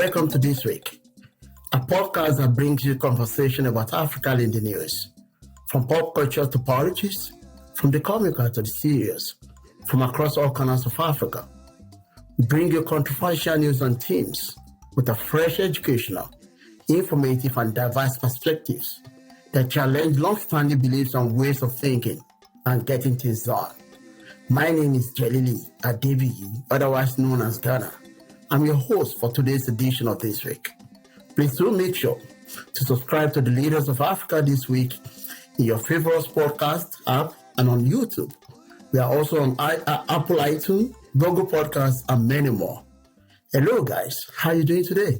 Welcome to This Week, a podcast that brings you conversation about Africa in the news, from pop culture to politics, from the comical to the serious, from across all corners of Africa. We bring you controversial news and themes with a fresh educational, informative, and diverse perspectives that challenge long-standing beliefs and ways of thinking and getting things done. My name is Jelili Adebiyi, otherwise known as Ghana. I'm your host for today's edition of This Week. Please do make sure to subscribe to the Leaders of Africa This Week in your favorite podcast app and on YouTube. We are also on Apple iTunes, Google Podcasts, and many more. Hello, guys. How are you doing today?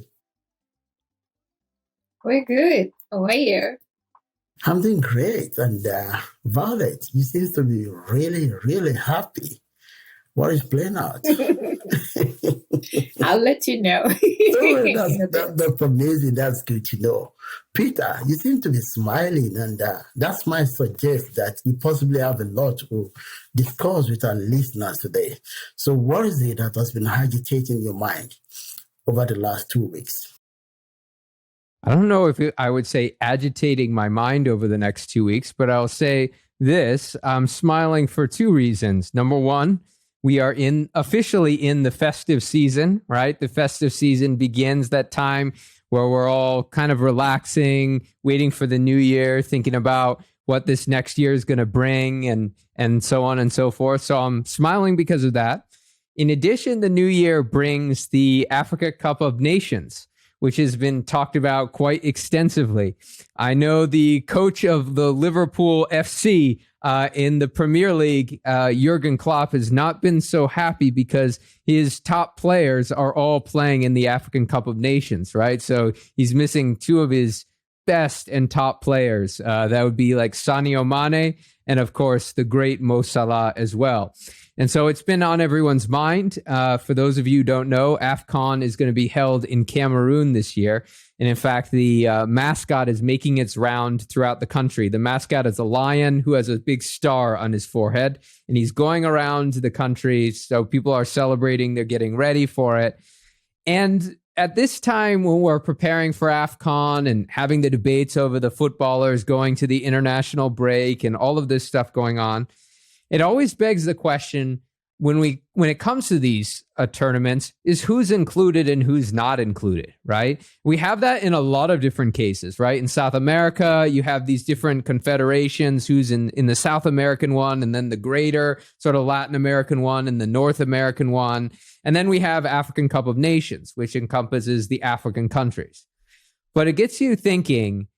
We're good. How are you? I'm doing great. And Violet, you seem to be really, really happy. What is playing out? I'll let you know. That's amazing. That's good to know. Peter, you seem to be smiling, and that smile suggests that you possibly have a lot to discuss with our listeners today. So what is it that has been agitating your mind over the last 2 weeks? I don't know if I would say agitating my mind over the next 2 weeks, but I'll say this. I'm smiling for two reasons. Number one, we are officially in the festive season, right? The festive season begins that time where we're all kind of relaxing, waiting for the new year, thinking about what this next year is going to bring and so on and so forth. So I'm smiling because of that. In addition, the new year brings the Africa Cup of Nations, which has been talked about quite extensively. I know the coach of the Liverpool FC in the Premier League, Jurgen Klopp, has not been so happy because his top players are all playing in the African Cup of Nations, right? So he's missing two of his best and top players. That would be like Sadio Mane and, of course, the great Mo Salah as well. And so it's been on everyone's mind. For those of you who don't know, AFCON is going to be held in Cameroon this year. And in fact, the mascot is making its round throughout the country. The mascot is a lion who has a big star on his forehead, and he's going around the country. So people are celebrating. They're getting ready for it. And at this time, when we're preparing for AFCON and having the debates over the footballers going to the international break and all of this stuff going on, it always begs the question, when it comes to these tournaments, is who's included and who's not included, right? We have that in a lot of different cases, right? In South America, you have these different confederations, who's in the South American one, and then the greater sort of Latin American one, and the North American one. And then we have African Cup of Nations, which encompasses the African countries. But it gets you thinking,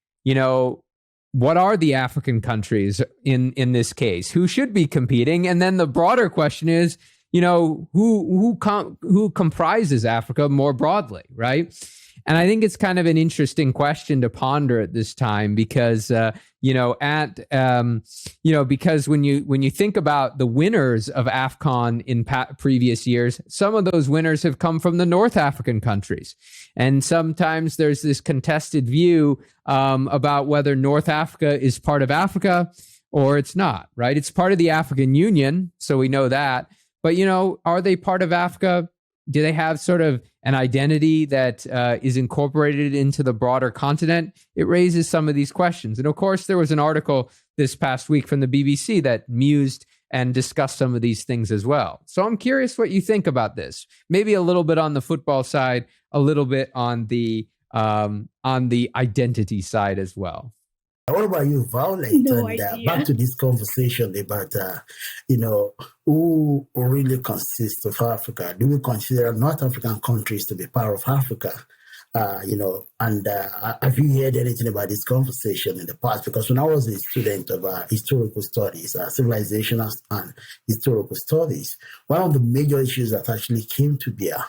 what are the African countries in this case? Who should be competing? And then the broader question is, who comprises Africa more broadly, right? And I think it's kind of an interesting question to ponder at this time because, because when you think about the winners of AFCON in previous years, some of those winners have come from the North African countries. And sometimes there's this contested view about whether North Africa is part of Africa or it's not, right? It's part of the African Union, so we know that. But, are they part of Africa? Do they have sort of an identity that is incorporated into the broader continent? It raises some of these questions. And of course, there was an article this past week from the BBC that mused and discussed some of these things as well. So I'm curious what you think about this. Maybe a little bit on the football side, a little bit on the identity side as well. What about you, Violet? No and idea. Back to this conversation about, who really consists of Africa? Do we consider North African countries to be part of Africa? Have you heard anything about this conversation in the past? Because when I was a student of historical studies, civilization and historical studies, one of the major issues that actually came to bear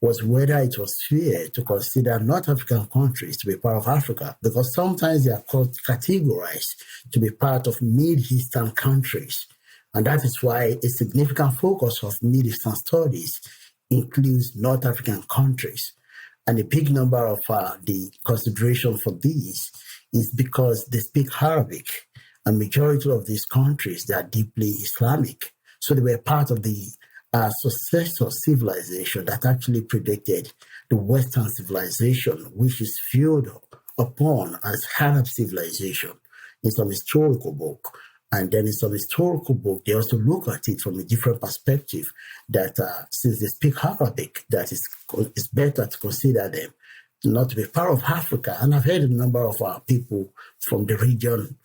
was whether it was fair to consider North African countries to be part of Africa, because sometimes they are categorized to be part of Mid-Eastern countries. And that is why a significant focus of Mid-Eastern studies includes North African countries. And a big number of the consideration for these is because they speak Arabic, and majority of these countries, they are deeply Islamic. So they were part of the successor civilization that actually predated the Western civilization, which is viewed upon as Arab civilization in some historical book. And then in some historical book, they also look at it from a different perspective that since they speak Arabic, that it's better to consider them not to be part of Africa. And I've heard a number of people from the region,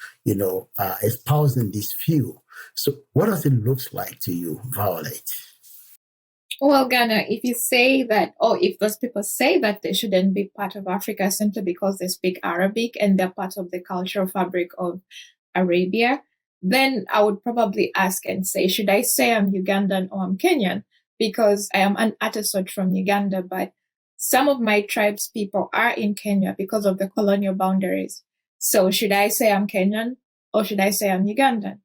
espousing this view. So what does it look like to you, Violet? Well, Ghana, if you say that, or if those people say that they shouldn't be part of Africa simply because they speak Arabic and they're part of the cultural fabric of Arabia, then I would probably ask and say, should I say I'm Ugandan or I'm Kenyan? Because I am an Atasot from Uganda, but some of my tribe's people are in Kenya because of the colonial boundaries. So should I say I'm Kenyan or should I say I'm Ugandan?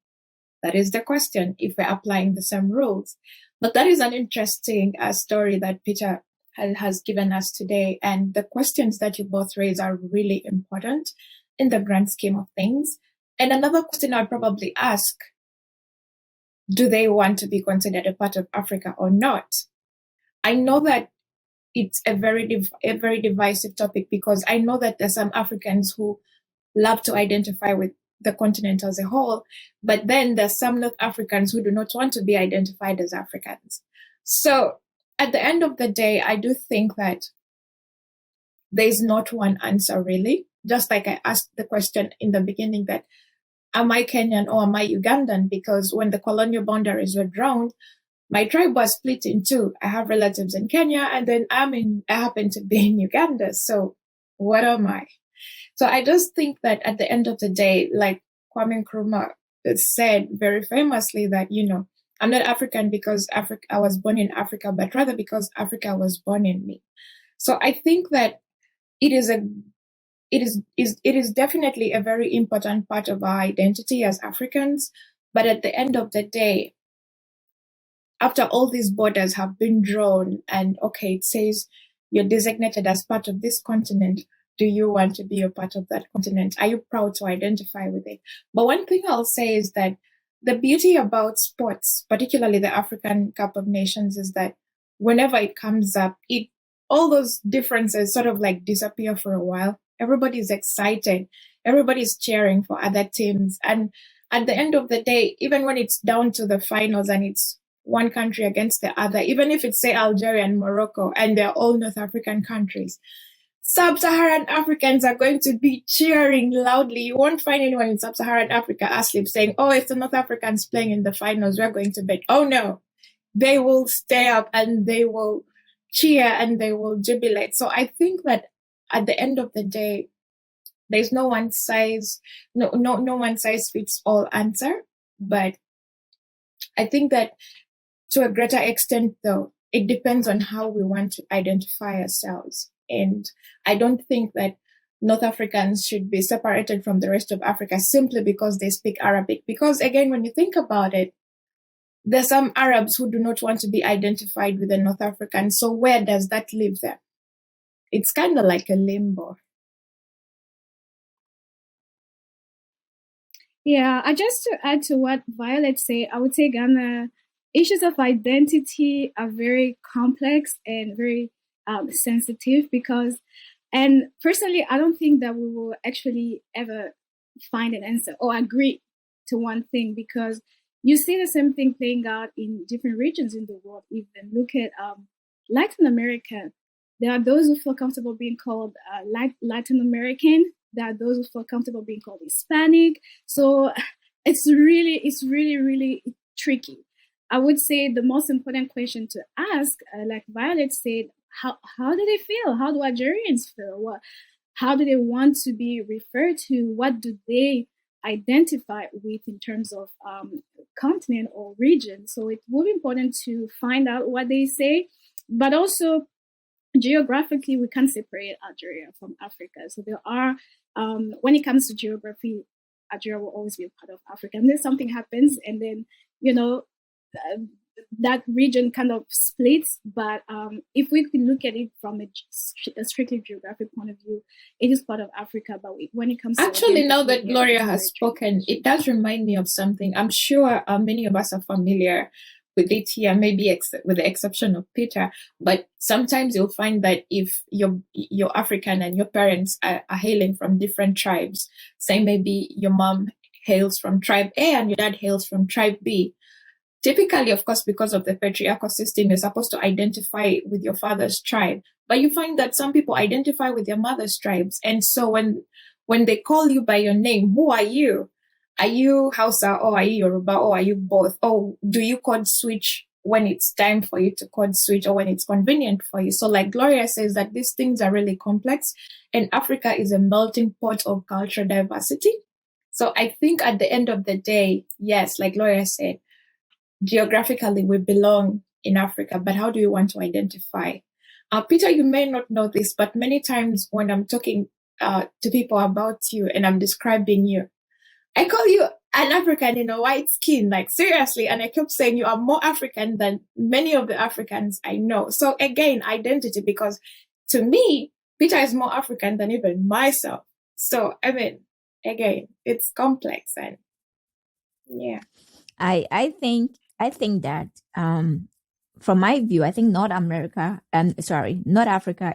That is the question if we're applying the same rules. But that is an interesting story that Peter has given us today. And the questions that you both raise are really important in the grand scheme of things. And another question I'd probably ask, do they want to be considered a part of Africa or not? I know that it's a very divisive topic because I know that there's some Africans who love to identify with the continent as a whole, but then there's some North Africans who do not want to be identified as Africans. So at the end of the day, I do think that there's not one answer really. Just like I asked the question in the beginning that, am I Kenyan or am I Ugandan? Because when the colonial boundaries were drawn, my tribe was split in two. I have relatives in Kenya and then I happen to be in Uganda. So what am I? So I just think that at the end of the day, like Kwame Nkrumah said very famously that, I'm not African because I was born in Africa, but rather because Africa was born in me. So I think that it is definitely a very important part of our identity as Africans. But at the end of the day, after all these borders have been drawn and okay, it says you're designated as part of this continent, do you want to be a part of that continent? Are you proud to identify with it? But one thing I'll say is that the beauty about sports, particularly the African Cup of Nations, is that whenever it comes up, all those differences sort of like disappear for a while. Everybody's excited. Everybody's cheering for other teams. And at the end of the day, even when it's down to the finals and it's one country against the other, even if it's say Algeria and Morocco and they're all North African countries, Sub-Saharan Africans are going to be cheering loudly. You won't find anyone in Sub-Saharan Africa asleep saying, oh, if the North Africans playing in the finals, we're going to bed. Oh no, they will stay up and they will cheer and they will jubilate. So I think that at the end of the day, there's no one size fits all answer. But I think that to a greater extent, though, it depends on how we want to identify ourselves. And I don't think that North Africans should be separated from the rest of Africa simply because they speak Arabic. Because again, when you think about it, there's some Arabs who do not want to be identified with the North Africans. So where does that leave them? It's kind of like a limbo. Yeah, just to add to what Violet said, I would say Ghana, issues of identity are very complex and very sensitive and personally, I don't think that we will actually ever find an answer or agree to one thing, because you see the same thing playing out in different regions in the world. Even look at Latin America. There are those who feel comfortable being called Latin American. There are those who feel comfortable being called Hispanic. So it's really tricky. I would say the most important question to ask, like Violet said, how do they feel? How do Algerians feel? How do they want to be referred to? What do they identify with in terms of continent or region? So it will be important to find out what they say, but also geographically, we can't separate Algeria from Africa. So there are, when it comes to geography, Algeria will always be a part of Africa. And then something happens, and then, that region kind of splits. But if we could look at it from a strictly geographic point of view, it is part of Africa. But when it comes to actually, now that Gloria has spoken, it does remind me of something. I'm sure many of us are familiar with it here, maybe with the exception of Peter. But sometimes you'll find that if you're African and your parents are hailing from different tribes, say maybe your mom hails from tribe A and your dad hails from tribe B. Typically, of course, because of the patriarchal system, you're supposed to identify with your father's tribe. But you find that some people identify with their mother's tribes. And so when they call you by your name, who are you? Are you Hausa, or are you Yoruba, or are you both? Or do you code switch when it's time for you to code switch, or when it's convenient for you? So like Gloria says, that these things are really complex, and Africa is a melting pot of cultural diversity. So I think at the end of the day, yes, like Gloria said, geographically we belong in Africa, but how do you want to identify? Peter, you may not know this, but many times when I'm talking to people about you and I'm describing you, I call you an African in a white skin, like seriously. And I kept saying you are more African than many of the Africans I know. So again, identity, because to me, Peter is more African than even myself. So, I mean, again, it's complex and yeah. I think that from my view, I think North Africa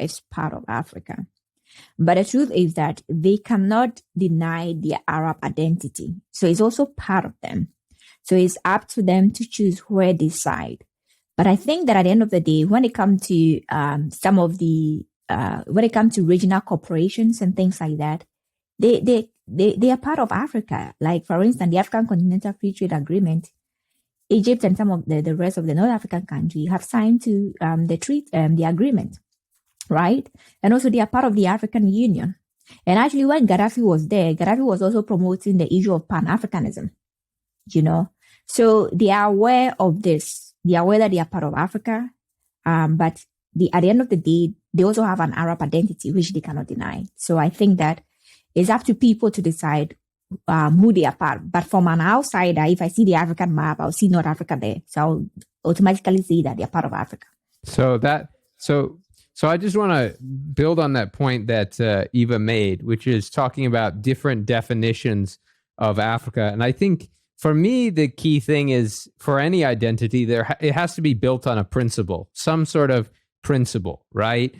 is part of Africa. But the truth is that they cannot deny their Arab identity. So it's also part of them. So it's up to them to choose where they side. But I think that at the end of the day, when it comes to when it comes to regional corporations and things like that, they are part of Africa. Like, for instance, the African Continental Free Trade Agreement, Egypt and some of the rest of the North African countries have signed to the agreement. Right? And also they are part of the African Union. And actually when Gaddafi was there, Gaddafi was also promoting the issue of Pan-Africanism, So they are aware of this. They are aware that they are part of Africa. But at the end of the day, they also have an Arab identity, which they cannot deny. So I think that it's up to people to decide who they are part. But from an outsider, if I see the African map, I'll see North Africa there. So I'll automatically see that they're part of Africa. So I just want to build on that point that Eva made, which is talking about different definitions of Africa. And I think for me, the key thing is for any identity, it has to be built on a principle, some sort of principle, right?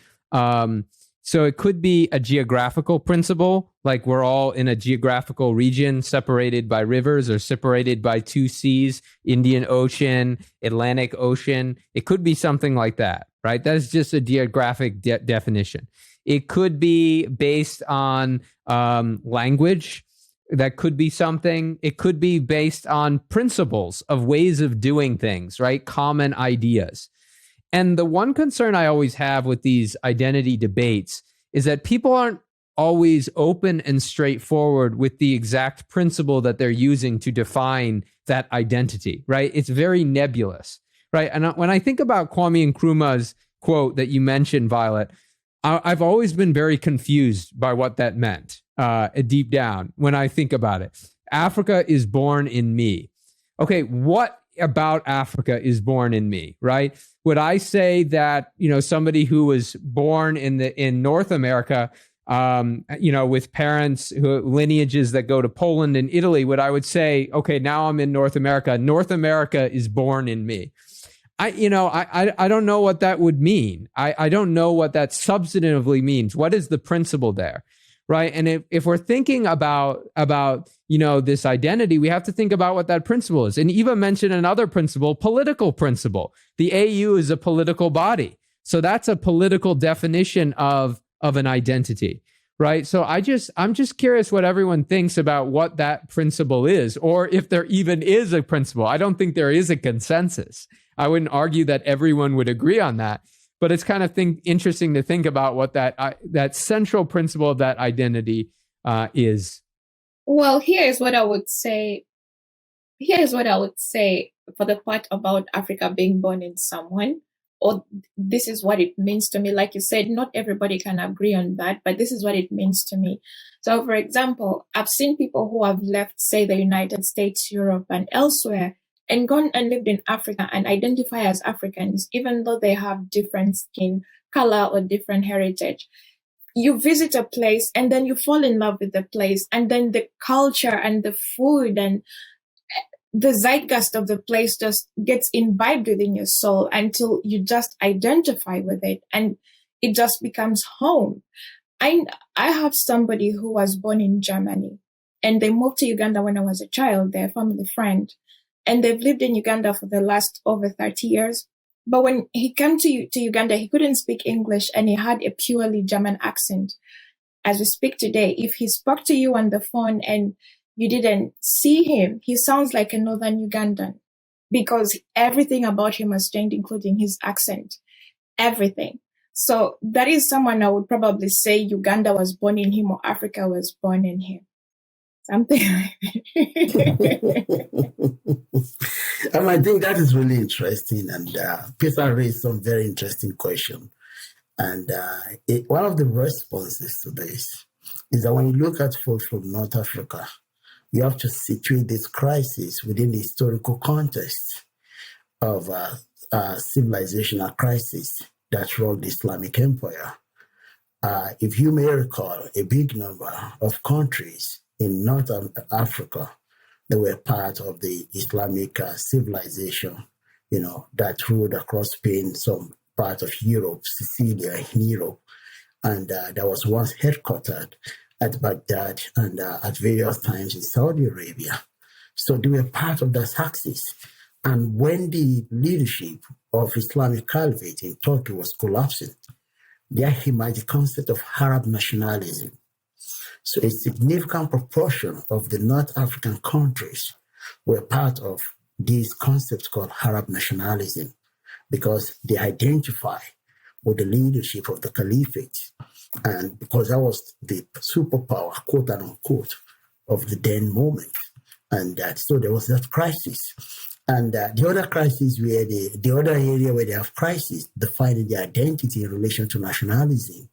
So it could be a geographical principle, like we're all in a geographical region separated by rivers or separated by two seas, Indian Ocean, Atlantic Ocean. It could be something like that, right? That's just a geographic definition. It could be based on language. That could be something. It could be based on principles of ways of doing things, right? Common ideas. And the one concern I always have with these identity debates is that people aren't always open and straightforward with the exact principle that they're using to define that identity, right? It's very nebulous, right? And when I think about Kwame Nkrumah's quote that you mentioned, Violet, I've always been very confused by what that meant deep down when I think about it. Africa is born in me. Okay, what about Africa is born in me, right? Would I say that, somebody who was born in North America, with parents lineages that go to Poland and Italy, would say, okay, now I'm in North America. North America is born in me. I don't know what that would mean. I don't know what that substantively means. What is the principle there? Right. And if we're thinking about, this identity, we have to think about what that principle is. And Eva mentioned another principle, political principle. The AU is a political body. So that's a political definition of an identity. Right. So I'm just curious what everyone thinks about what that principle is, or if there even is a principle. I don't think there is a consensus. I wouldn't argue that everyone would agree on that. But it's kind of interesting to think about what that central principle of that identity is. Well, here's what I would say for the part about Africa being born in someone, or this is what it means to me. Like you said, not everybody can agree on that, but this is what it means to me. So, for example, I've seen people who have left, say, the United States, Europe, and elsewhere, and gone and lived in Africa and identify as Africans, even though they have different skin color or different heritage. You visit a place and then you fall in love with the place, and then the culture and the food and the zeitgeist of the place just gets imbibed within your soul until you just identify with it and it just becomes home. I have somebody who was born in Germany and they moved to Uganda when I was a child, their family friend, and they've lived in Uganda for the last over 30 years. But when he came to Uganda, he couldn't speak English and he had a purely German accent. As we speak today, if he spoke to you on the phone and you didn't see him, he sounds like a northern Ugandan because everything about him has changed, including his accent, everything. So that is someone I would probably say Uganda was born in him or Africa was born in him. Something like I think that is really interesting. And Peter raised some very interesting question. And one of the responses to this is that when you look at folks from North Africa, you have to situate this crisis within the historical context of civilizational crisis that rocked the Islamic Empire. If you may recall, a big number of countries in North Africa that were part of the Islamic civilization, that ruled across Spain, some part of Europe, Sicilia in Europe, and that was once headquartered at Baghdad and at various times in Saudi Arabia. So they were part of that axis. And when the leadership of Islamic Caliphate in Turkey was collapsing, there emerged the concept of Arab nationalism. So a significant proportion of the North African countries were part of this concept called Arab nationalism because they identify with the leadership of the Caliphate. And because that was the superpower, quote and unquote, of the then moment. And so there was that crisis. And the other crisis where the other area where they have crisis, defining their identity in relation to nationalism,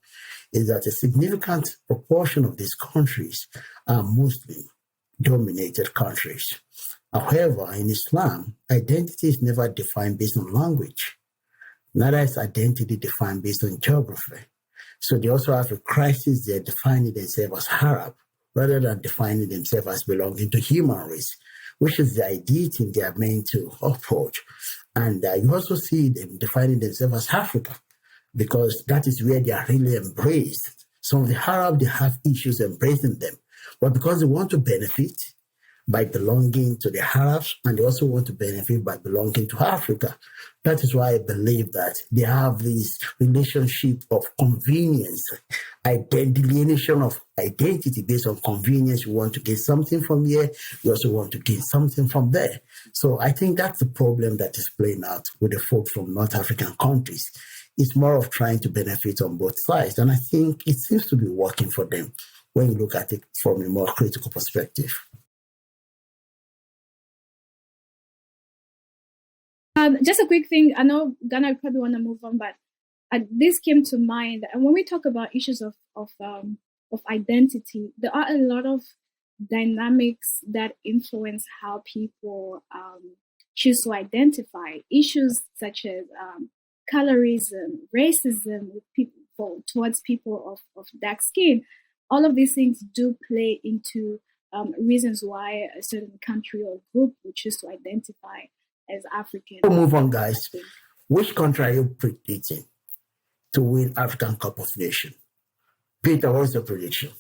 is that a significant proportion of these countries are Muslim-dominated countries. However, in Islam, identity is never defined based on language. Neither is identity defined based on geography. So they also have a crisis there defining themselves as Arab, rather than defining themselves as belonging to human race, which is the identity they are meant to uphold. And you also see them defining themselves as Africa, because that is where they are really embraced. Some of the Arab, they have issues embracing them, but because they want to benefit by belonging to the Arabs, and they also want to benefit by belonging to Africa. That is why I believe that they have this relationship of convenience, delineation of identity based on convenience. You want to get something from here, you also want to get something from there. So I think that's the problem that is playing out with the folks from North African countries. It's more of trying to benefit on both sides. And I think it seems to be working for them when you look at it from a more critical perspective. Just a quick thing. I know Ghana probably want to move on, but this came to mind. And when we talk about issues of identity, there are a lot of dynamics that influence how people choose to identify. Issues such as colorism, racism with people towards people of dark skin. All of these things do play into reasons why a certain country or group would choose to identify as African. We'll move on, guys. Which country are you predicting to win African Cup of Nations? Peter, what's your prediction?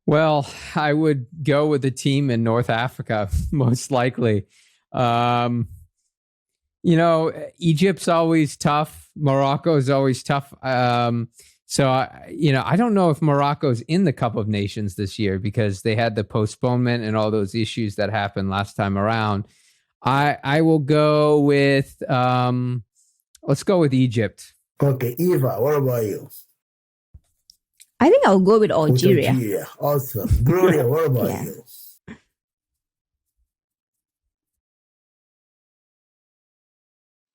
Well, I would go with the team in North Africa, most likely. Egypt's always tough. Morocco's always tough. So, I don't know if Morocco's in the Cup of Nations this year because they had the postponement and all those issues that happened last time around. I will go with, let's go with Egypt. Okay, Eva, what about you? I think I'll go with Algeria. Awesome. Gloria, what about you?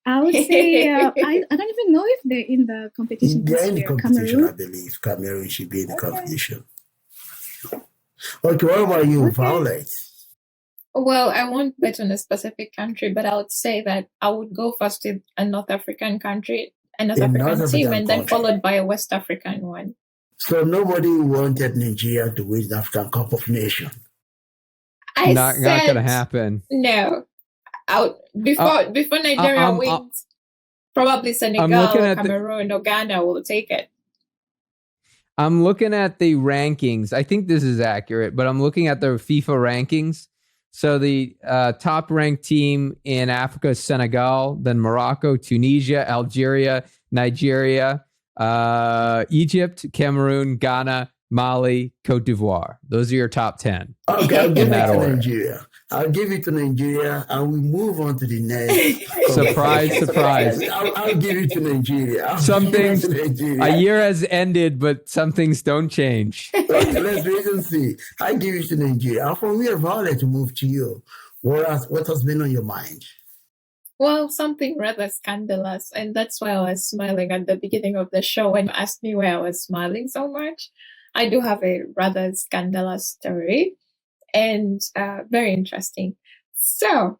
I would say, I don't even know if they're in the competition. They're in the competition, Cameroon? I believe. Cameroon should be in the competition. Okay, what about you, Violet? Well, I won't bet on a specific country, but I would say that I would go first with a North African country, a North African team, and then followed by a West African one. So nobody wanted Nigeria to win the African Cup of Nations? I not said going to happen. no. Before Nigeria wins, probably Senegal or Cameroon or Ghana will take it. I'm looking at the rankings. I think this is accurate, but I'm looking at the FIFA rankings. So the top ranked team in Africa is Senegal, then Morocco, Tunisia, Algeria, Nigeria, Egypt, Cameroon, Ghana, Mali, Cote d'Ivoire. Those are your top 10. Okay, I'll give it to Nigeria. I'll give it to Nigeria, and we move on to the next. Surprise. I'll give it to Nigeria. A year has ended, but some things don't change. Okay, let's wait and see. I'll give it to Nigeria. And from here, Violet, to move to you. What has been on your mind? Well, something rather scandalous, and that's why I was smiling at the beginning of the show when you asked me why I was smiling so much. I do have a rather scandalous story, and very interesting. So,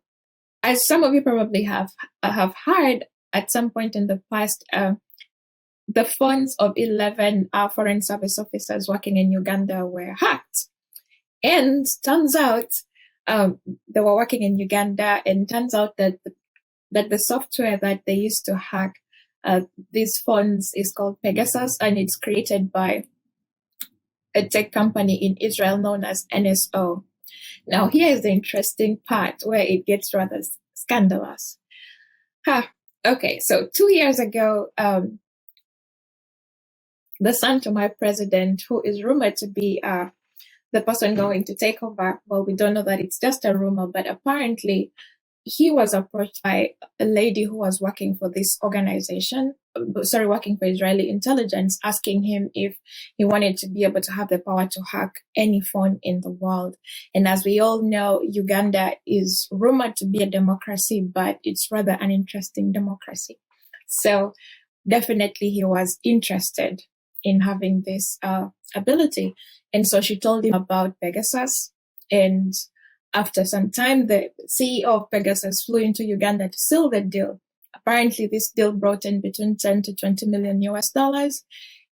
as some of you probably have heard at some point in the past, the phones of 11 Foreign Service officers working in Uganda were hacked. And turns out they were working in Uganda, and turns out that the software that they used to hack these phones is called Pegasus, and it's created by a tech company in Israel known as NSO. Now, here is the interesting part where it gets rather scandalous. Okay, so 2 years ago, the son to my president, who is rumored to be the person going to take over, well, we don't know that, it's just a rumor, but apparently he was approached by a lady who was working for this organization, working for Israeli intelligence, asking him if he wanted to be able to have the power to hack any phone in the world. And as we all know, Uganda is rumored to be a democracy, but it's rather an interesting democracy. So definitely he was interested in having this ability. And so she told him about Pegasus, and after some time, the CEO of Pegasus flew into Uganda to seal the deal. Apparently, this deal brought in between 10 to 20 million US dollars.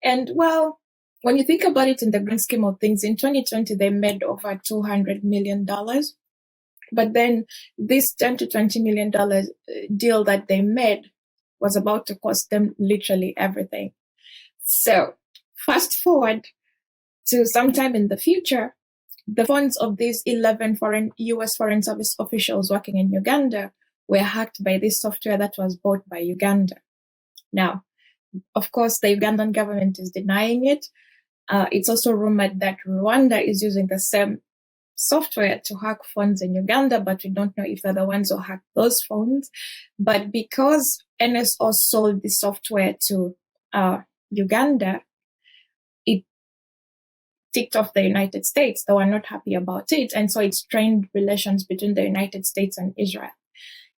And well, when you think about it in the grand scheme of things, in 2020, they made over $200 million. But then this 10 to 20 million dollars deal that they made was about to cost them literally everything. So fast forward to sometime in the future, the phones of these 11 U.S. Foreign Service officials working in Uganda were hacked by this software that was bought by Uganda. Now, of course, the Ugandan government is denying it. It's also rumored that Rwanda is using the same software to hack phones in Uganda, but we don't know if they're the ones who hacked those phones. But because NSO sold the software to Uganda, ticked off the United States. They were not happy about it. And so it strained relations between the United States and Israel.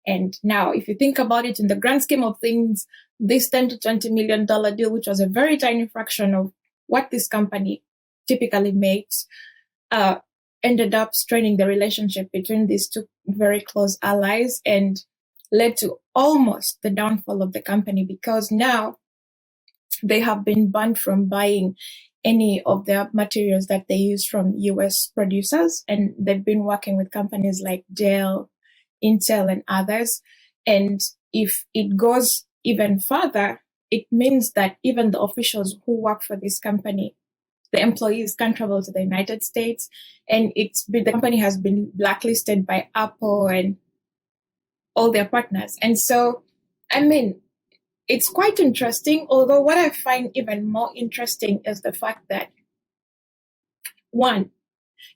And now, if you think about it in the grand scheme of things, this $10 to $20 million deal, which was a very tiny fraction of what this company typically makes, ended up straining the relationship between these two very close allies and led to almost the downfall of the company, because now they have been banned from buying any of the materials that they use from US producers. And they've been working with companies like Dell, Intel, and others. And if it goes even further, it means that even the officials who work for this company, the employees, can't travel to the United States. And the company has been blacklisted by Apple and all their partners. And so, I mean, it's quite interesting, although what I find even more interesting is the fact that, one,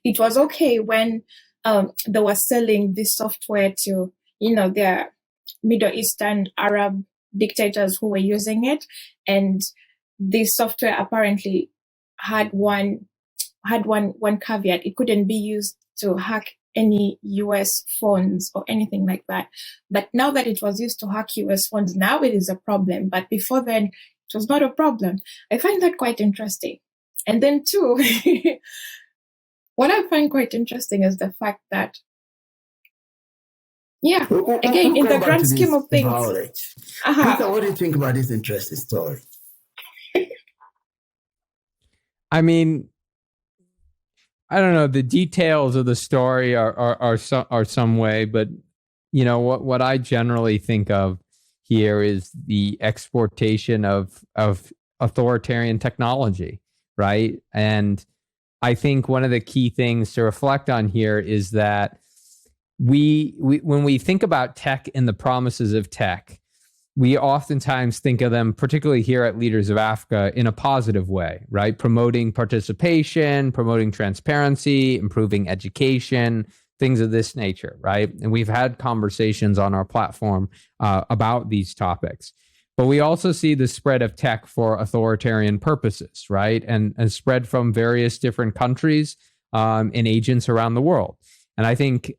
it was okay when they were selling this software to, their Middle Eastern Arab dictators who were using it. And this software apparently had one caveat. It couldn't be used to hack any US phones or anything like that. But now that it was used to hack US phones, now it is a problem. But before then, it was not a problem. I find that quite interesting. And then two, what I find quite interesting is the fact that, again, in the grand scheme of things. Peter, what do you think about this interesting story? I mean, I don't know, the details of the story are some way, but what I generally think of here is the exportation of authoritarian technology, right? And I think one of the key things to reflect on here is that we when we think about tech and the promises of tech, we oftentimes think of them, particularly here at Leaders of Africa, in a positive way, right? Promoting participation, promoting transparency, improving education, things of this nature, right? And we've had conversations on our platform about these topics. But we also see the spread of tech for authoritarian purposes, right? And spread from various different countries and agents around the world. And I think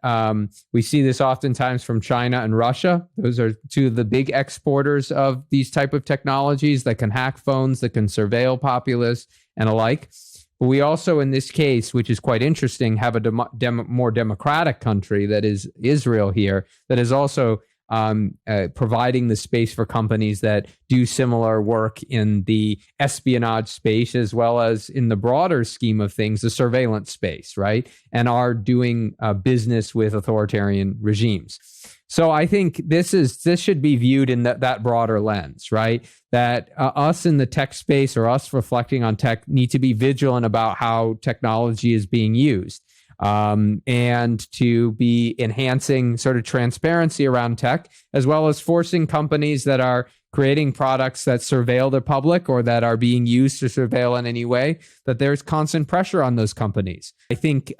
we see this oftentimes from China and Russia. Those are two of the big exporters of these type of technologies that can hack phones, that can surveil populace and alike. But we also, in this case, which is quite interesting, have a more democratic country, that is Israel here, that is also providing the space for companies that do similar work in the espionage space, as well as in the broader scheme of things, the surveillance space, right? And are doing business with authoritarian regimes. So I think this should be viewed in that broader lens, right? That us in the tech space, or us reflecting on tech, need to be vigilant about how technology is being used. And to be enhancing sort of transparency around tech, as well as forcing companies that are creating products that surveil the public or that are being used to surveil in any way, that there's constant pressure on those companies. I think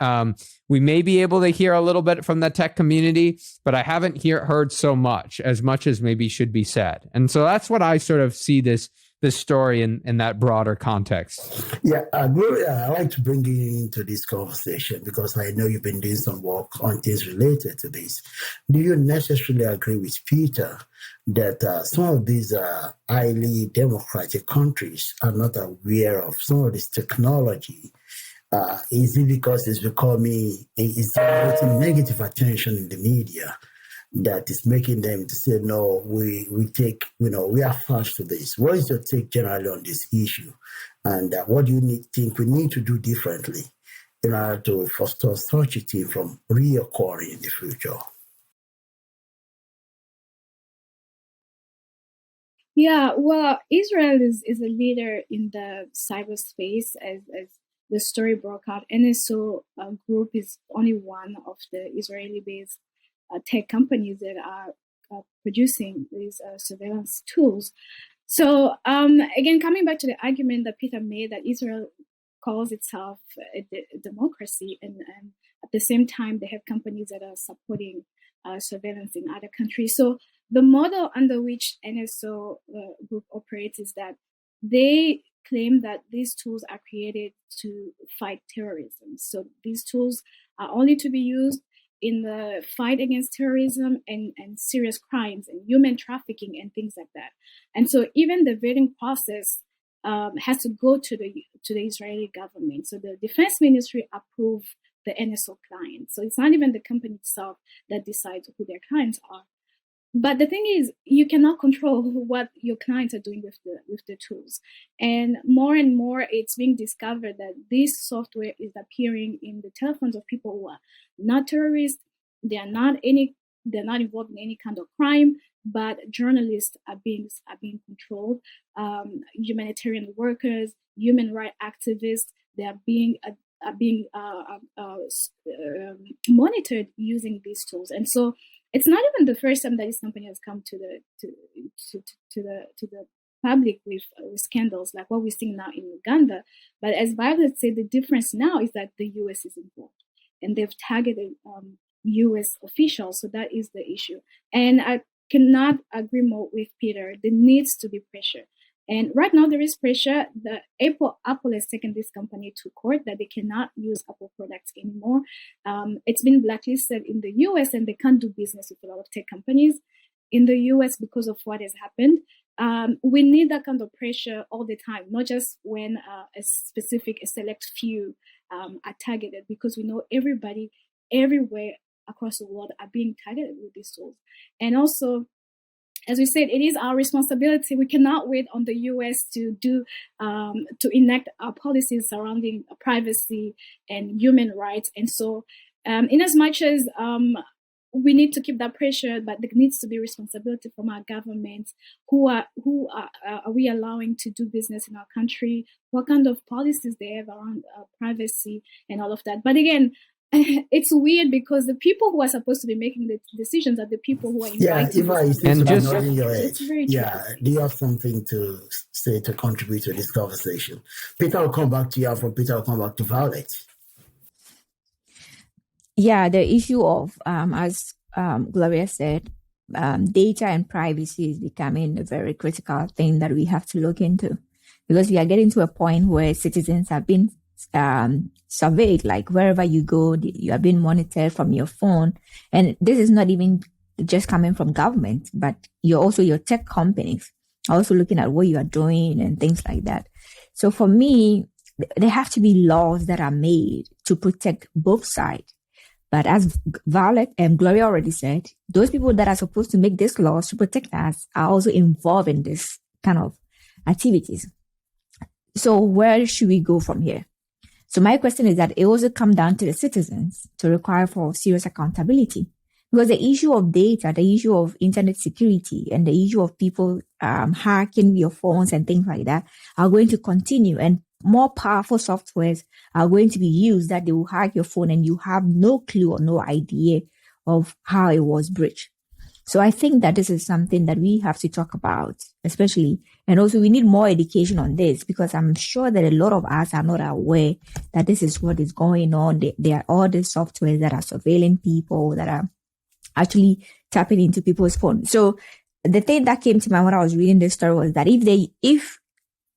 we may be able to hear a little bit from the tech community, but I haven't heard so much as maybe should be said. And so that's what I sort of see this story in that broader context. Yeah, Gloria, I'd like to bring you into this conversation because I know you've been doing some work on things related to this. Do you necessarily agree with Peter that some of these highly democratic countries are not aware of some of this technology? Is it because it's generating negative attention in the media that is making them to say, no, we are fast to this? What is your take generally on this issue? And what do you think we need to do differently in order to foster such a thing from reoccurring in the future? Yeah, well, Israel is a leader in the cyberspace, as the story broke out. NSO Group is only one of the Israeli-based tech companies that are producing these surveillance tools. So again, coming back to the argument that Peter made, that Israel calls itself a democracy, and at the same time they have companies that are supporting surveillance in other countries. So the model under which NSO Group operates is that they claim that these tools are created to fight terrorism. So these tools are only to be used in the fight against terrorism and serious crimes and human trafficking and things like that. And so even the vetting process has to go to the Israeli government. So the defense ministry approve the NSO client. So it's not even the company itself that decides who their clients are. But the thing is, you cannot control what your clients are doing with the tools. And more it's being discovered that this software is appearing in the telephones of people who are not terrorists. They are not involved in any kind of crime, but journalists are being controlled. Humanitarian workers, human rights activists, they are being monitored using these tools. And so it's not even the first time that this company has come to the public with scandals like what we're seeing now in Uganda. But as Violet said, the difference now is that the U.S. is involved, and they've targeted U.S. officials. So that is the issue. And I cannot agree more with Peter. There needs to be pressure. And right now there is pressure. Apple has taken this company to court that they cannot use Apple products anymore. It's been blacklisted in the US, and they can't do business with a lot of tech companies in the US because of what has happened. We need that kind of pressure all the time, not just when a select few are targeted, because we know everybody everywhere across the world are being targeted with these tools. And also, as we said, it is our responsibility. We cannot wait on the US to enact our policies surrounding privacy and human rights. And so, in as much as we need to keep that pressure, but there needs to be responsibility from our governments. Who are we allowing to do business in our country? What kind of policies they have around privacy and all of that? But again, it's weird because the people who are supposed to be making the decisions are the people who are invited. And just nodding your head. Do you have something to say to contribute to this conversation? Peter will come back to you. From Peter will come back to Violet. Yeah, the issue of, as Gloria said, data and privacy is becoming a very critical thing that we have to look into, because we are getting to a point where citizens have been surveyed, like wherever you go, you are being monitored from your phone. And this is not even just coming from government, but your tech companies are also looking at what you are doing and things like that. So for me, there have to be laws that are made to protect both sides. But as Violet and Gloria already said, those people that are supposed to make these laws to protect us are also involved in this kind of activities. So where should we go from here? So my question is that it also comes down to the citizens to require for serious accountability, because the issue of data, the issue of internet security, and the issue of people hacking your phones and things like that are going to continue, and more powerful softwares are going to be used that they will hack your phone and you have no clue or no idea of how it was breached. So I think that this is something that we have to talk about, especially, and also we need more education on this, because I'm sure that a lot of us are not aware that this is what is going on. There are all these softwares that are surveilling people, that are actually tapping into people's phones. So the thing that came to mind when I was reading this story was that if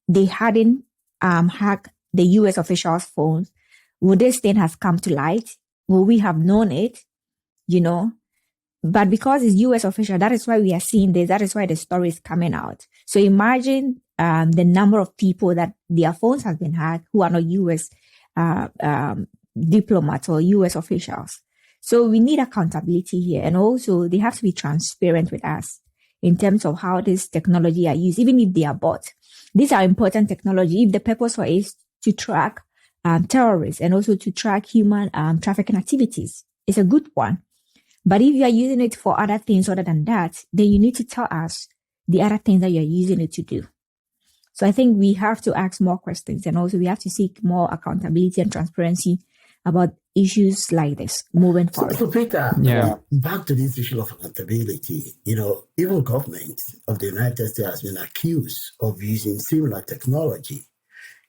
they hadn't hacked the US officials' phones, would this thing have come to light? Will we have known it? But because it's US official, that is why we are seeing this. That is why the story is coming out. So imagine the number of people that their phones have been hacked who are not US diplomats or US officials. So we need accountability here. And also they have to be transparent with us in terms of how this technology are used, even if they are bought. These are important technology. If the purpose for it is to track terrorists and also to track human trafficking activities, it's a good one. But if you are using it for other things other than that, then you need to tell us the other things that you're using it to do. So I think we have to ask more questions, and also we have to seek more accountability and transparency about issues like this moving forward. So Peter, back to this issue of accountability, even government of the United States has been accused of using similar technology,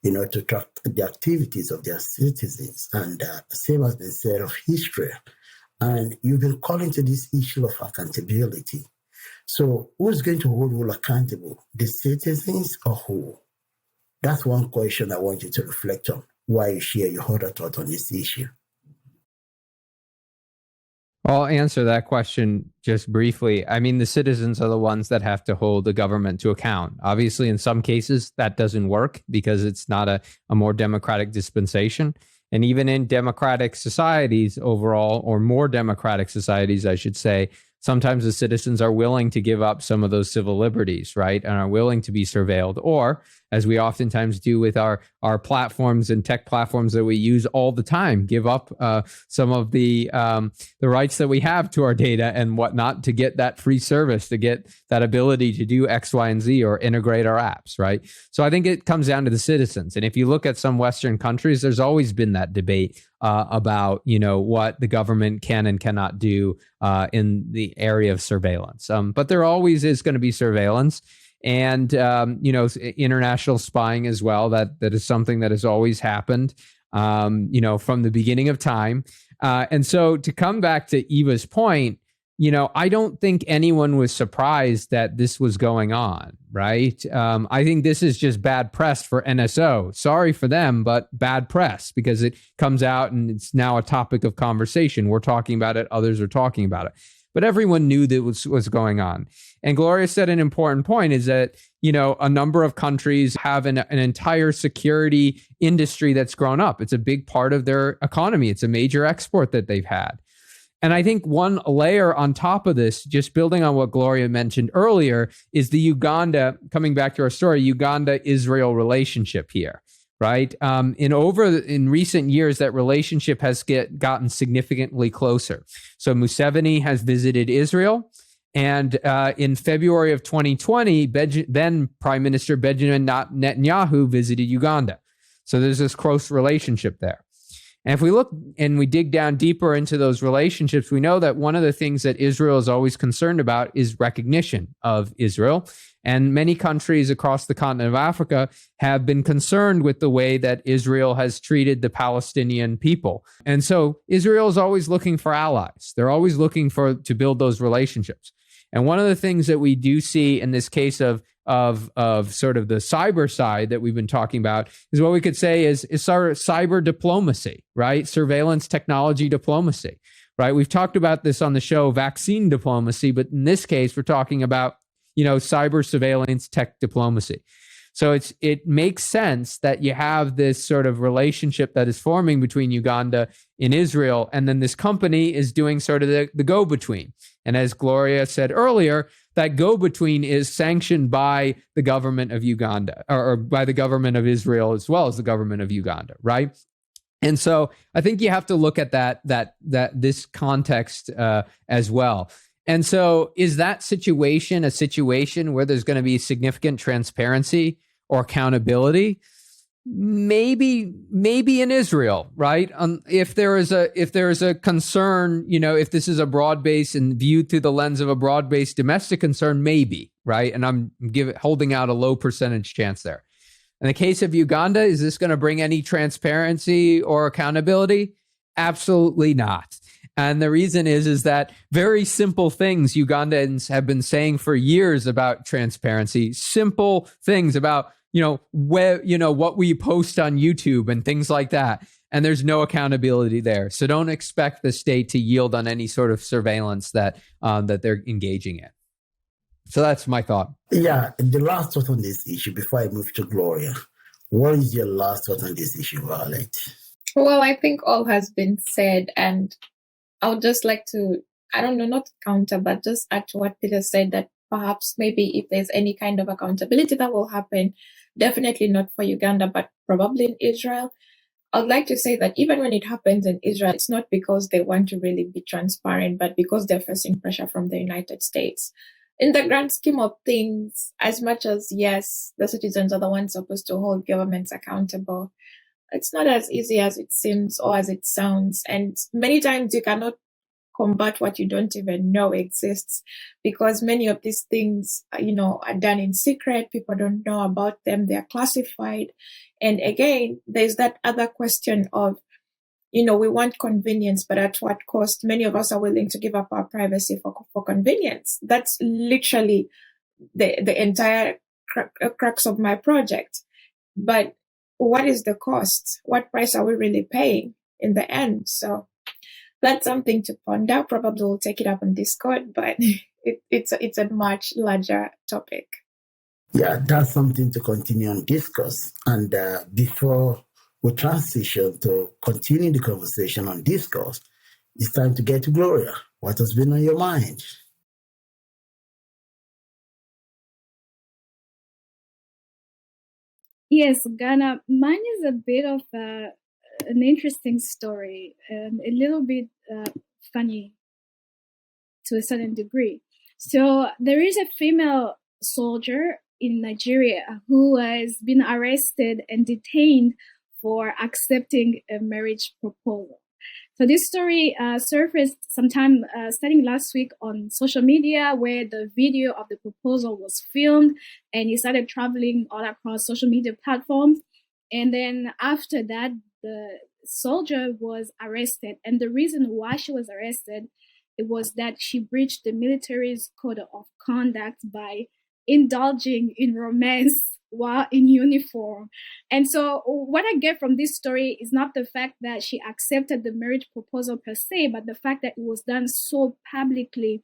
to track the activities of their citizens. And same has been said of Israel. And you've been calling to this issue of accountability. So who's going to hold who accountable? The citizens or who? That's one question I want you to reflect on while you share your other thought on this issue. I'll answer that question just briefly. I mean, the citizens are the ones that have to hold the government to account. Obviously, in some cases, that doesn't work because it's not a more democratic dispensation. And even in democratic societies overall, or more democratic societies, I should say, sometimes the citizens are willing to give up some of those civil liberties, right? And are willing to be surveilled. Or, as we oftentimes do with our platforms and tech platforms that we use all the time, give up some of the rights that we have to our data and whatnot to get that free service, to get that ability to do X, Y, and Z, or integrate our apps, right? So I think it comes down to the citizens. And if you look at some Western countries, there's always been that debate about, what the government can and cannot do in the area of surveillance. But there always is going to be surveillance. And, international spying as well. That is something that has always happened, from the beginning of time. And so to come back to Eva's point, I don't think anyone was surprised that this was going on, right? I think this is just bad press for NSO. Sorry for them, but bad press, because it comes out and it's now a topic of conversation. We're talking about it. Others are talking about it. But everyone knew that was going on. And Gloria said an important point is that, a number of countries have an entire security industry that's grown up. It's a big part of their economy. It's a major export that they've had. And I think one layer on top of this, just building on what Gloria mentioned earlier, is the Uganda, coming back to our story, Uganda-Israel relationship here, right? In recent years, that relationship has gotten significantly closer. So Museveni has visited Israel. And in February of 2020, then Prime Minister Benjamin Netanyahu visited Uganda. So there's this close relationship there. And if we look and we dig down deeper into those relationships, we know that one of the things that Israel is always concerned about is recognition of Israel. And many countries across the continent of Africa have been concerned with the way that Israel has treated the Palestinian people. And so Israel is always looking for allies. They're always looking to build those relationships. And one of the things that we do see in this case of sort of the cyber side that we've been talking about is what we could say is sort of cyber diplomacy, right? Surveillance technology diplomacy, right? We've talked about this on the show, vaccine diplomacy, but in this case, we're talking about, cyber surveillance tech diplomacy. So it makes sense that you have this sort of relationship that is forming between Uganda and Israel, and then this company is doing sort of the go-between. And as Gloria said earlier, that go-between is sanctioned by the government of Uganda, or by the government of Israel as well as the government of Uganda, right? And so I think you have to look at that this context as well. And so is that situation a situation where there's going to be significant transparency or accountability? Maybe in Israel, right? If there is a concern, if this is a broad-based and viewed through the lens of a broad-based domestic concern, maybe, right? And I'm holding out a low percentage chance there. In the case of Uganda, is this going to bring any transparency or accountability? Absolutely not. And the reason is that very simple things Ugandans have been saying for years about transparency, simple things about, what we post on YouTube and things like that. And there's no accountability there. So don't expect the state to yield on any sort of surveillance that they're engaging in. So that's my thought. Yeah, the last thought on this issue before I move to Gloria. What is your last thought on this issue, Violet? Well, I think all has been said, and I would just like to, I don't know, not counter, but just add to what Peter said, that perhaps maybe if there's any kind of accountability that will happen, definitely not for Uganda, but probably in Israel. I'd like to say that even when it happens in Israel, it's not because they want to really be transparent, but because they're facing pressure from the United States. In the grand scheme of things, as much as, yes, the citizens are the ones supposed to hold governments accountable, it's not as easy as it seems or as it sounds. And many times you cannot combat what you don't even know exists, because many of these things, are done in secret. People don't know about them. They're classified. And again, there's that other question of, we want convenience, but at what cost? Many of us are willing to give up our privacy for convenience. That's literally the entire crux of my project. But what is the cost? What price are we really paying in the end? So that's something to ponder. Probably we'll take it up on Discord, but it's a much larger topic. Yeah, that's something to continue and discuss. And before we transition to continue the conversation on discourse, it's time to get to Gloria. What has been on your mind? Yes, Ghana. Mine is a bit of an interesting story, and a little bit funny to a certain degree. So there is a female soldier in Nigeria who has been arrested and detained for accepting a marriage proposal. So this story surfaced sometime starting last week on social media, where the video of the proposal was filmed, and it started traveling all across social media platforms. And then after that, the soldier was arrested. And the reason why she was arrested, it was that she breached the military's code of conduct by indulging in romance while in uniform. And so what I get from this story is not the fact that she accepted the marriage proposal per se, but the fact that it was done so publicly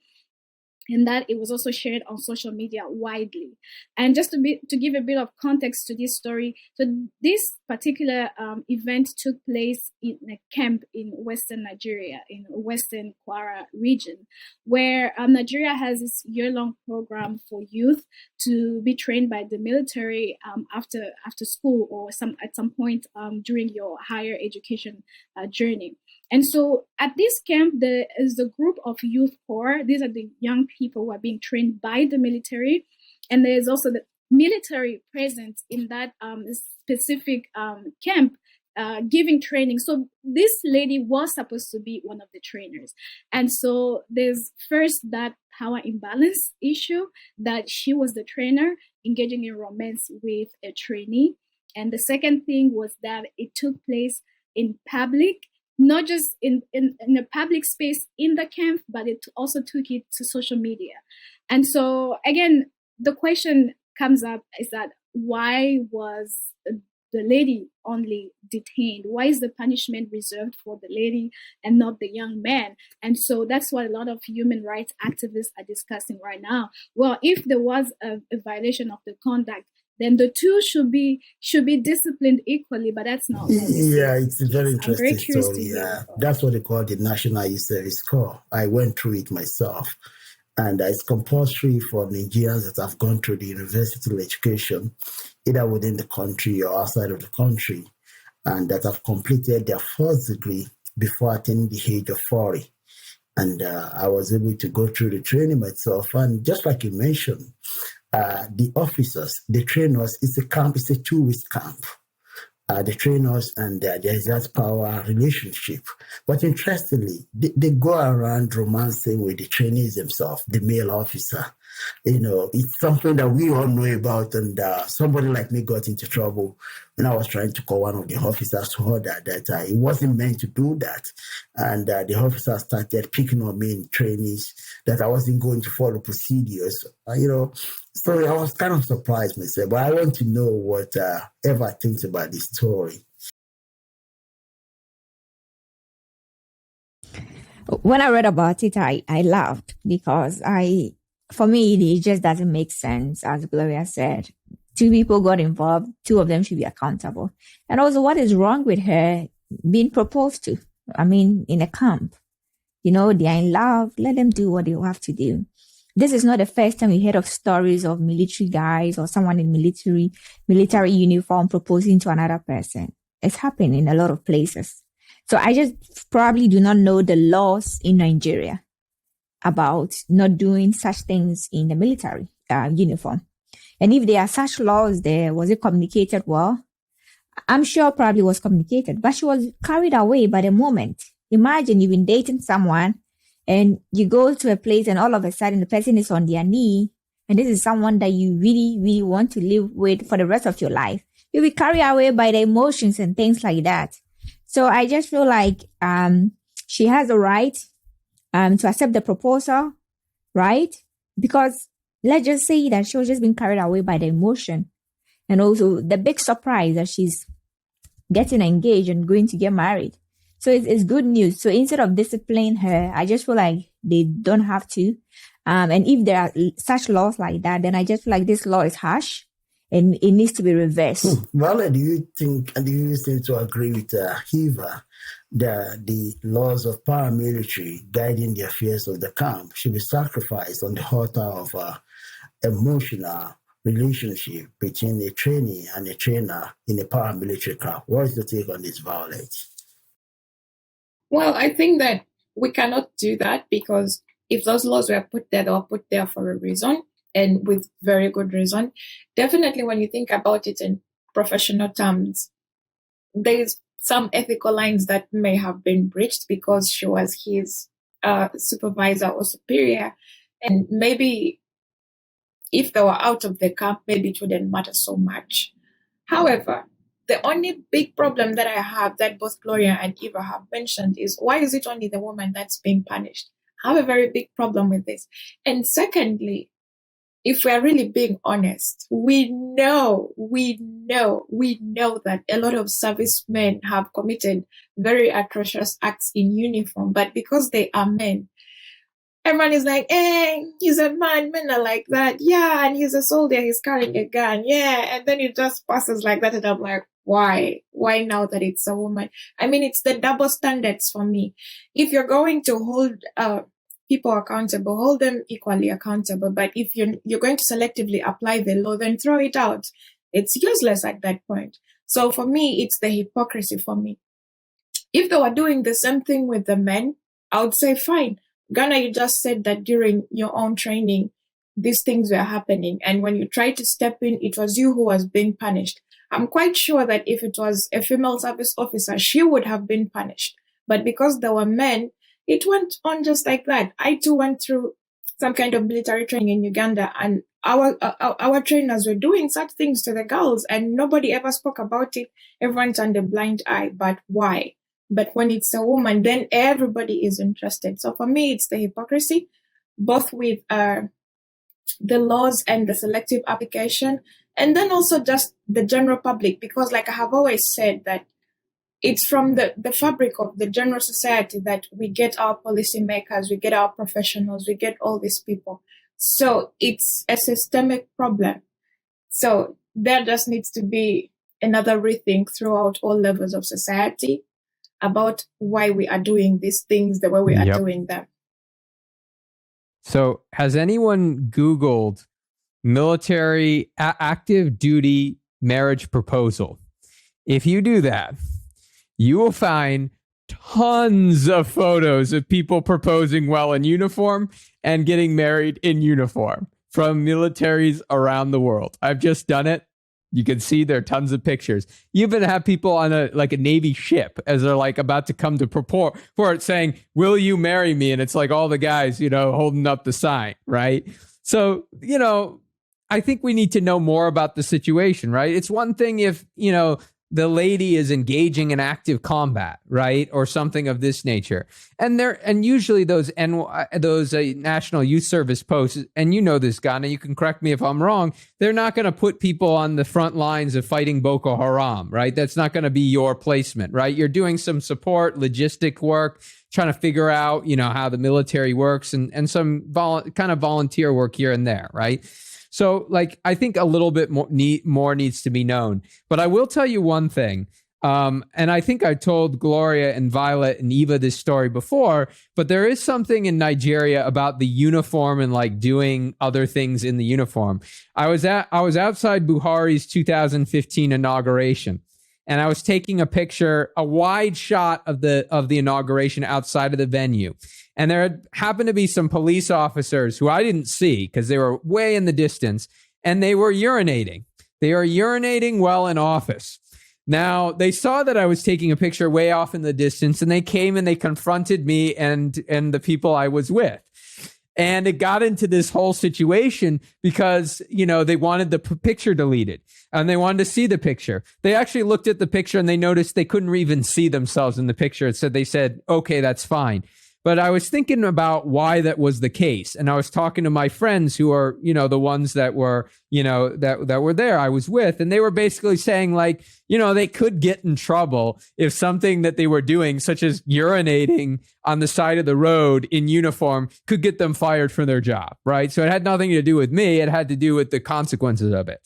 and that it was also shared on social media widely. And just to give a bit of context to this story, so this particular event took place in a camp in Western Nigeria, in Western Kwara region, where Nigeria has this year-long program for youth to be trained by the military after school or at some point during your higher education journey. And so at this camp, there is a group of youth corps. These are the young people who are being trained by the military. And there's also the military present in that specific camp giving training. So this lady was supposed to be one of the trainers. And so there's first that power imbalance issue, that she was the trainer engaging in romance with a trainee. And the second thing was that it took place in public, not just in a public space in the camp, but it also took it to social media. And so again, the question comes up is that why was the lady only detained? Why is the punishment reserved for the lady and not the young man? And so that's what a lot of human rights activists are discussing right now. Well, if there was a violation of the conduct, then the two should be disciplined equally, but that's not. Yeah, it's a very interesting story. Yeah, that's what they call the National Youth Service Corps. I went through it myself, and it's compulsory for Nigerians that have gone through the university education, either within the country or outside of the country, and that have completed their first degree before attaining the age of 40. And I was able to go through the training myself, and just like you mentioned, the officers, the trainers, it's a 2-week camp. The trainers and there's that power relationship. But interestingly, they go around romancing with the trainees themselves, the male officer. You know, it's something that we all know about, and somebody like me got into trouble when I was trying to call one of the officers to order that it wasn't meant to do that. And the officer started picking on me in trainees that I wasn't going to follow procedures, So I was kind of surprised myself, but I want to know what Eva thinks about this story. When I read about it, I laughed because for me, it just doesn't make sense. As Gloria said, 2 people got involved, 2 of them should be accountable. And also, what is wrong with her being proposed to? I mean, in a camp, they are in love, let them do what they have to do. This is not the first time we heard of stories of military guys or someone in military uniform proposing to another person. It's happened in a lot of places. So I just probably do not know the laws in Nigeria about not doing such things in the military uniform. And if there are such laws there, was it communicated well? I'm sure probably was communicated, but she was carried away by the moment. Imagine you've been dating someone and you go to a place and all of a sudden the person is on their knee, and this is someone that you really, really want to live with for the rest of your life. You'll be carried away by the emotions and things like that. So I just feel like she has a right to accept the proposal, right? Because let's just say that she was just being carried away by the emotion. And also the big surprise that she's getting engaged and going to get married. So it's good news. So instead of disciplining her, I just feel like they don't have to. And if there are such laws like that, then I just feel like this law is harsh and it needs to be reversed. Well, do you seem to agree with Eva that the laws of paramilitary guiding the affairs of the camp should be sacrificed on the altar of emotional relationship between a trainee and a trainer in a paramilitary camp? What is the take on this, Violet? Well, I think that we cannot do that, because if those laws were put there, they were put there for a reason, and with very good reason. Definitely, when you think about it in professional terms, there's some ethical lines that may have been breached because she was his supervisor or superior. And maybe if they were out of the camp, maybe it wouldn't matter so much. However, the only big problem that I have, that both Gloria and Eva have mentioned, is why is it only the woman that's being punished? I have a very big problem with this. And secondly, if we're really being honest, we know that a lot of servicemen have committed very atrocious acts in uniform, but because they are men, everyone is like, hey, he's a man, men are like that. Yeah, and he's a soldier, he's carrying a gun. Yeah, and then it just passes like that. And I'm like, why? Why now that it's a woman? I mean, it's the double standards for me. If you're going to hold people accountable, hold them equally accountable. But if you're going to selectively apply the law, then throw it out. It's useless at that point. So for me, it's the hypocrisy for me. If they were doing the same thing with the men, I would say, fine. Ghana, you just said that during your own training, these things were happening. And when you tried to step in, it was you who was being punished. I'm quite sure that if it was a female service officer, she would have been punished. But because there were men, it went on just like that. I too went through some kind of military training in Uganda, and our trainers were doing such things to the girls, and nobody ever spoke about it. Everyone turned a blind eye. But why? But when it's a woman, then everybody is interested. So for me, it's the hypocrisy, both with the laws and the selective application, and then also just the general public, because like I have always said, that it's from the fabric of the general society that we get our policymakers, we get our professionals, we get all these people. So it's a systemic problem. So there just needs to be another rethink throughout all levels of society about why we are doing these things the way we are doing them. So has anyone Googled military active duty marriage proposal? If you do that, you will find tons of photos of people proposing while in uniform and getting married in uniform from militaries around the world. I've just done it. You can see there are tons of pictures. You even have people on a Navy ship as they're like about to come to purport for it saying, will you marry me? And it's like all the guys, holding up the sign, right? So, I think we need to know more about the situation, right? It's one thing if, the lady is engaging in active combat, right, or something of this nature, and usually those National Youth Service posts, and this, Ghana, you can correct me if I'm wrong, they're not going to put people on the front lines of fighting Boko Haram, right? That's not going to be your placement, right? You're doing some support, logistic work, trying to figure out, how the military works, and some kind of volunteer work here and there, right? So, I think a little bit more needs to be known. But I will tell you one thing, and I think I told Gloria and Violet and Eva this story before, but there is something in Nigeria about the uniform and doing other things in the uniform. I was outside Buhari's 2015 inauguration, and I was taking a wide shot of the inauguration outside of the venue. And there happened to be some police officers who I didn't see because they were way in the distance, and they were urinating. They were urinating while in office. Now, they saw that I was taking a picture way off in the distance, and they came and they confronted me and the people I was with. And it got into this whole situation because, they wanted the picture deleted and they wanted to see the picture. They actually looked at the picture and they noticed they couldn't even see themselves in the picture. They said, okay, that's fine. But I was thinking about why that was the case. And I was talking to my friends who are, the ones that were, that were there I was with. And they were basically saying they could get in trouble if something that they were doing, such as urinating on the side of the road in uniform, could get them fired from their job, right? So it had nothing to do with me. It had to do with the consequences of it.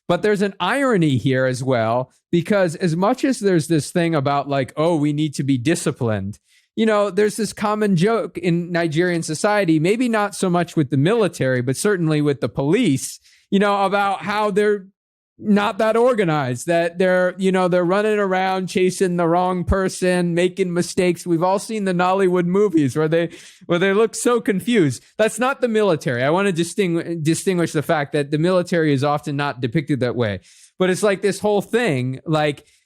But there's an irony here as well, because as much as there's this thing about we need to be disciplined, there's this common joke in Nigerian society, maybe not so much with the military, but certainly with the police, about how they're not that organized, that they're running around chasing the wrong person, making mistakes. We've all seen the Nollywood movies where they look so confused. That's not the military. I want to distinguish the fact that the military is often not depicted that way. But it's this whole thing,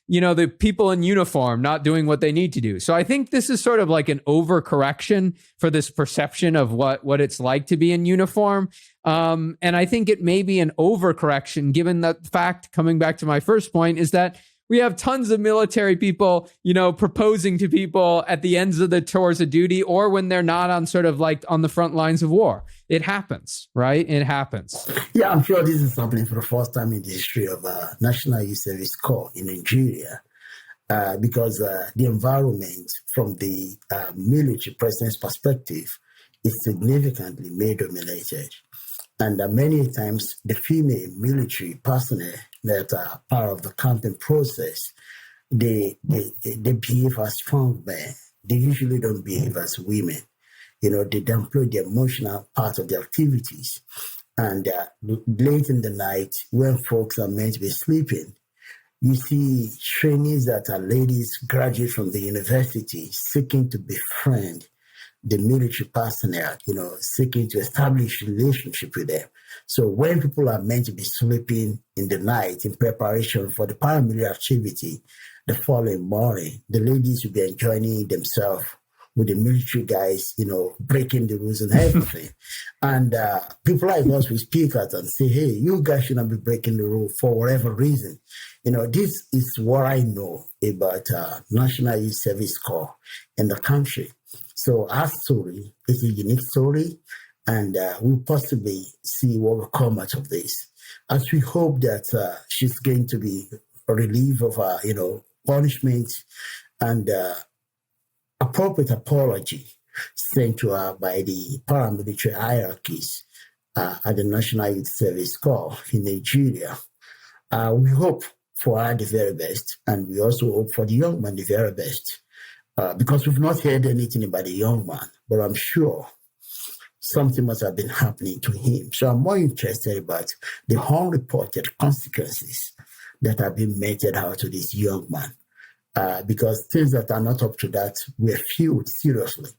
the people in uniform not doing what they need to do. So I think this is sort of an overcorrection for this perception of what it's like to be in uniform. And I think it may be an overcorrection given the fact, coming back to my first point, is that we have tons of military people, proposing to people at the ends of the tours of duty or when they're not on on the front lines of war. It happens, right? It happens. Yeah, I'm sure this is happening for the first time in the history of National Youth Service Corps in Nigeria, because the environment from the military president's perspective is significantly male-dominated. And many times the female military personnel that are part of the camping process, they behave as strong men. They usually don't behave as women. They downplay the emotional part of the activities. And late in the night, when folks are meant to be sleeping, you see trainees that are ladies graduate from the university seeking to befriend the military personnel, seeking to establish relationship with them. So when people are meant to be sleeping in the night in preparation for the paramilitary activity, the following morning, the ladies will be enjoying themselves with the military guys, breaking the rules and everything. And people like us will speak out and say, hey, you guys shouldn't be breaking the rule for whatever reason. This is what I know about National Youth Service Corps in the country. So our story is a unique story, and we'll possibly see what will come out of this. As we hope that she's going to be relieved of her, punishment and appropriate apology sent to her by the paramilitary hierarchies at the National Youth Service Corps in Nigeria. We hope for her the very best, and we also hope for the young man the very best. Because we've not heard anything about the young man, but I'm sure something must have been happening to him. So I'm more interested about the unreported consequences that have been meted out to this young man. Because things that are not up to that were viewed seriously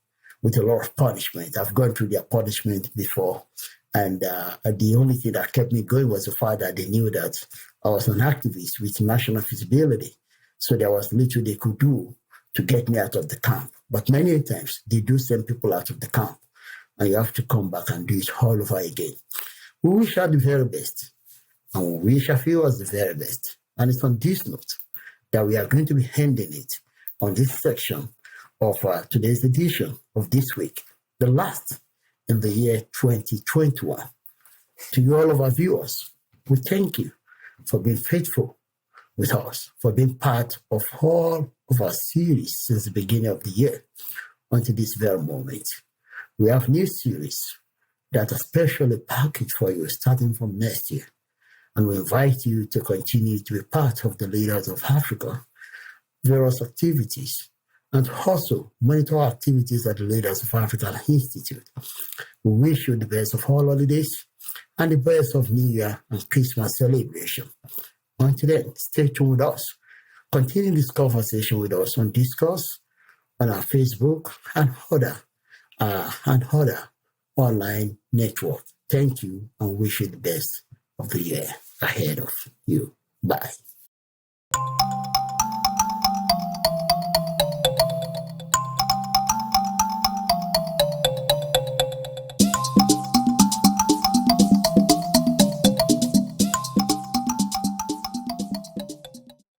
with a lot of punishment. I've gone through their punishment before. And the only thing that kept me going was the fact that they knew that I was an activist with national visibility. So there was little they could do to get me out of the camp. But many times they do send people out of the camp and you have to come back and do it all over again. We wish her the very best and we wish her was the very best. And it's on this note that we are going to be ending it on this section of today's edition of This Week, the last in the year 2021. To you, all of our viewers, we thank you for being faithful with us, for being part of all of our series since the beginning of the year until this very moment. We have new series that are specially packaged for you starting from next year. And we invite you to continue to be part of the Leaders of Africa, various activities, and also monitor activities at the Leaders of Africa Institute. We wish you the best of all holidays and the best of New Year and Christmas celebration. Until then, stay tuned with us. Continue this conversation with us on Discourse, on our Facebook, and other online network. Thank you and wish you the best of the year ahead of you. Bye.